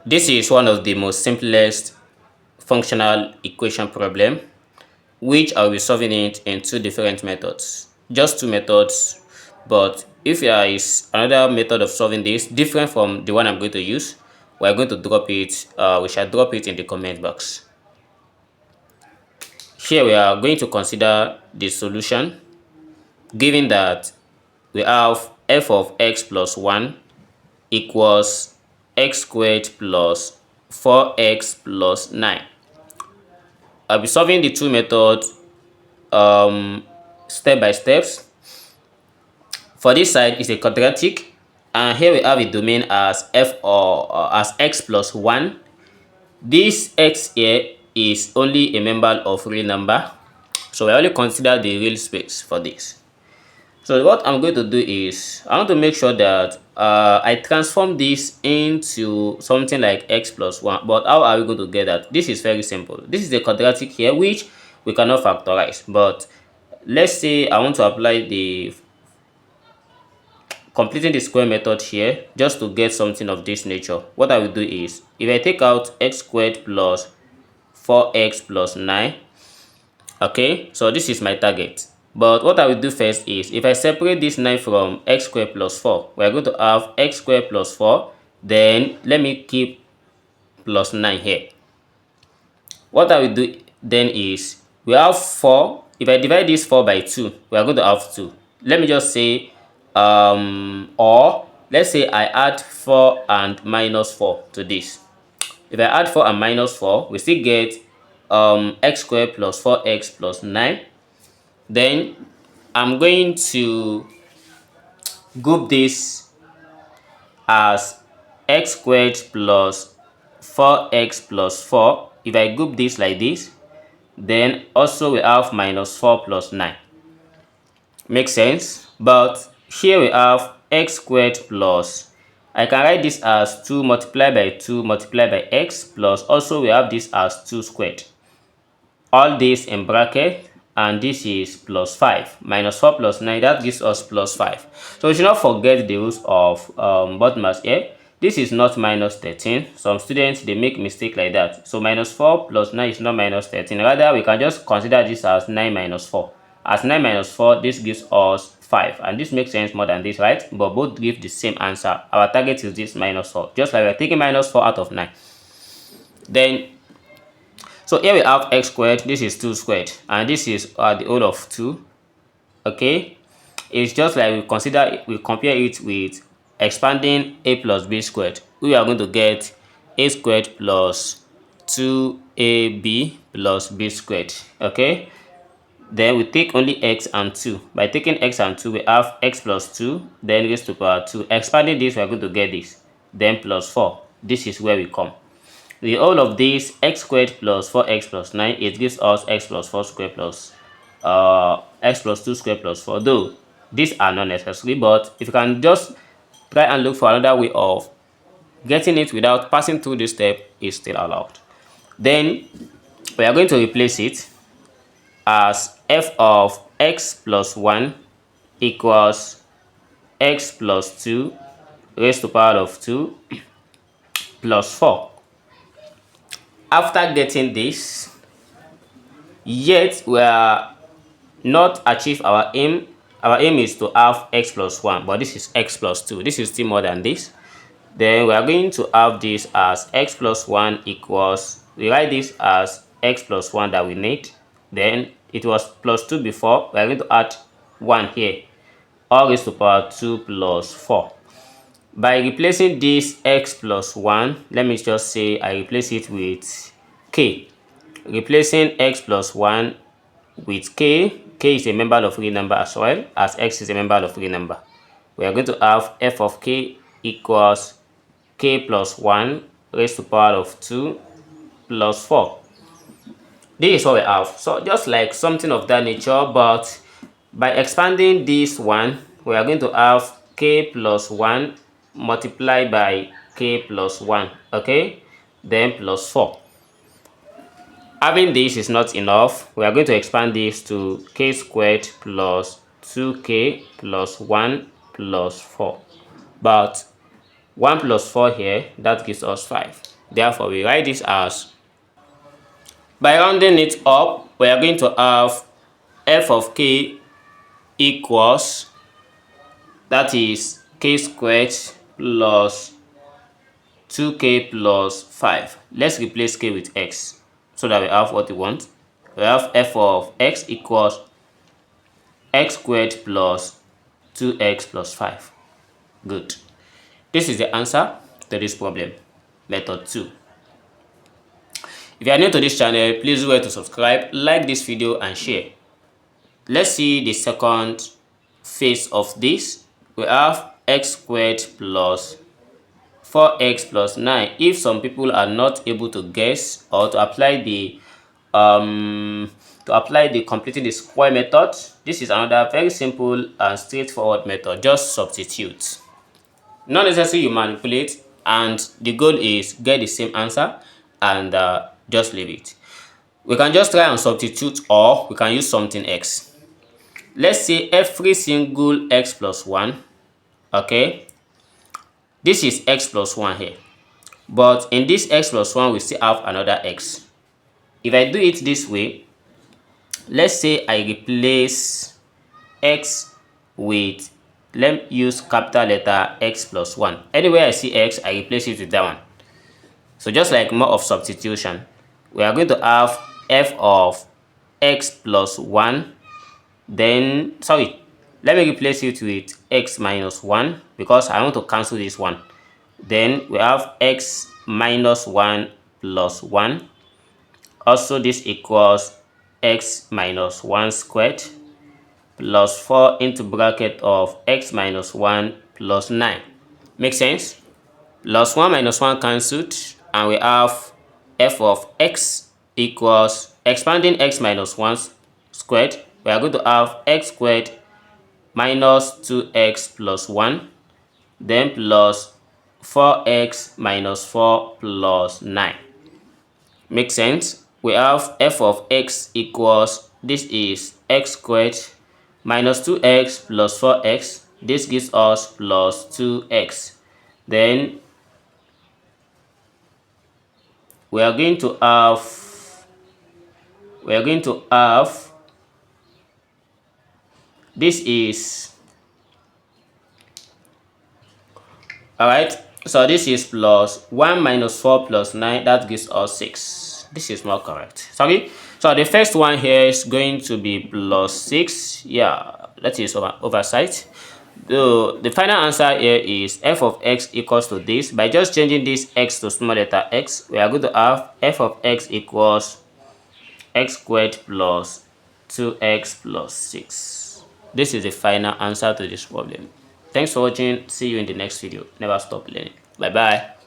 This is one of the most simplest functional equation problem, which I'll be solving it in two different methods. Just two methods, but if there is another method of solving this different from the one I'm going to use, we're going to drop it. We shall drop it in the comment box. Here we are going to consider the solution, given that we have f of x plus 1 equals x squared plus 4x plus 9. I'll be solving the two methods step by steps. For this side is a quadratic, and here we have a domain as as x plus 1. This x here is only a member of real number, so we only consider the real space for this. So what I'm going to do is I want to make sure that I transform this into something like x plus 1. But how are we going to get that? This is very simple. This is a quadratic here which we cannot factorize, but let's say I want to apply the completing the square method here just to get something of this nature. What I will do is, if I take out x squared plus 4x plus 9, okay, so this is my target. But what I will do first is, if I separate this 9 from x squared plus 4, we are going to have x squared plus 4. Then let me keep plus 9 here. What I will do then is, we have 4. If I divide this 4 by 2, we are going to have 2. Let me just say, or let's say I add 4 and minus 4 to this. If I add 4 and minus 4, we still get x squared plus 4x plus 9. Then I'm going to group this as x squared plus 4x plus 4. If I group this like this, then also we have minus 4 plus 9. Makes sense? But here we have x squared plus, I can write this as 2 multiplied by 2 multiplied by x, plus also we have this as 2 squared. All this in bracket, and this is plus 5. Minus 4 plus 9, that gives us plus 5. So we should not forget the rules of BODMAS here. This is not minus 13. Some students, they make mistake like that. So minus 4 plus 9 is not minus 13. Rather, we can just consider this as 9 minus 4. As 9 minus 4, this gives us 5. And this makes sense more than this, right? But both give the same answer. Our target is this minus 4. Just like we're taking minus 4 out of 9. Then, so here we have x squared. This is 2 squared. And this is the whole of 2. Okay? It's just like we compare it with expanding a plus b squared. We are going to get a squared plus 2ab plus b squared. Okay? Then we take only x and 2. By taking x and 2, we have x plus 2, then raised to power 2. Expanding this, we are going to get this. Then plus 4. This is where we come. The whole of this, x squared plus 4x plus 9, it gives us x plus 4 squared plus x plus 2 squared plus 4. Though these are not necessary, but if you can just try and look for another way of getting it without passing through this step, is still allowed. Then we are going to replace it as f of x plus 1 equals x plus 2 raised to power of 2 plus 4. After getting this, yet we are not achieve our aim. Our aim is to have x plus 1, but this is x plus 2. This is still more than this. Then we are going to have this as x plus 1 equals, we write this as x plus 1 that we need. Then it was plus 2 before. We are going to add 1 here. All raised to power 2 plus 4. By replacing this x plus 1, let me just say I replace it with k. Replacing x plus 1 with k. K is a member of real number as well as x is a member of real number. We are going to have f of k equals k plus 1 raised to power of 2 plus 4. This is what we have. So just like something of that nature, but by expanding this one, we are going to have k plus 1 multiplied by k plus 1, okay, then plus 4. Having this is not enough. We are going to expand this to k squared plus 2k plus 1 plus 4. But 1 plus 4 here, that gives us 5. Therefore, we write this as, by rounding it up, we are going to have f of k equals, that is k squared plus 2k plus 5. Let's replace k with x so that we have what we want. We have f of x equals x squared plus 2x plus 5. Good. This is the answer to this problem, method 2. If you are new to this channel, please do well to subscribe, like this video and share. Let's see the second phase of this. We have x squared plus 4x plus 9. If some people are not able to guess or to apply the completing the square method, this is another very simple and straightforward method. Just substitute. Not necessarily you manipulate, and the goal is get the same answer and just leave it. We can just try and substitute, or we can use something else. Let's say every single x plus 1. Okay, this is x plus 1 here, but in this x plus 1 we still have another x. If I do it this way, let's say I replace x with, let me use capital letter x plus 1. Anywhere I see x, I replace it with that one. So just like more of substitution, we are going to have f of x plus 1. Then, sorry, let me replace it with x minus 1 because I want to cancel this one. Then we have x minus 1 plus 1. Also, this equals x minus 1 squared plus 4 into bracket of x minus 1 plus 9. Make sense? Plus 1 minus 1 cancelled, and we have f of x equals, expanding x minus 1 squared, we are going to have x squared minus 2x plus 1, then plus 4x minus 4 plus 9. Make sense? We have f of x equals, this is x squared minus 2x plus 4x. This gives us plus 2x. Then we are going to have this is, all right, so this is plus 1 minus 4 plus 9, that gives us 6. This is more correct. Sorry, so the first one here is going to be plus 6. Yeah, that is oversight. The final answer here is f of x equals to this. By just changing this x to small letter x, we are going to have f of x equals x squared plus 2x plus 6. This is the final answer to this problem. Thanks for watching. See you in the next video. Never stop learning. Bye bye.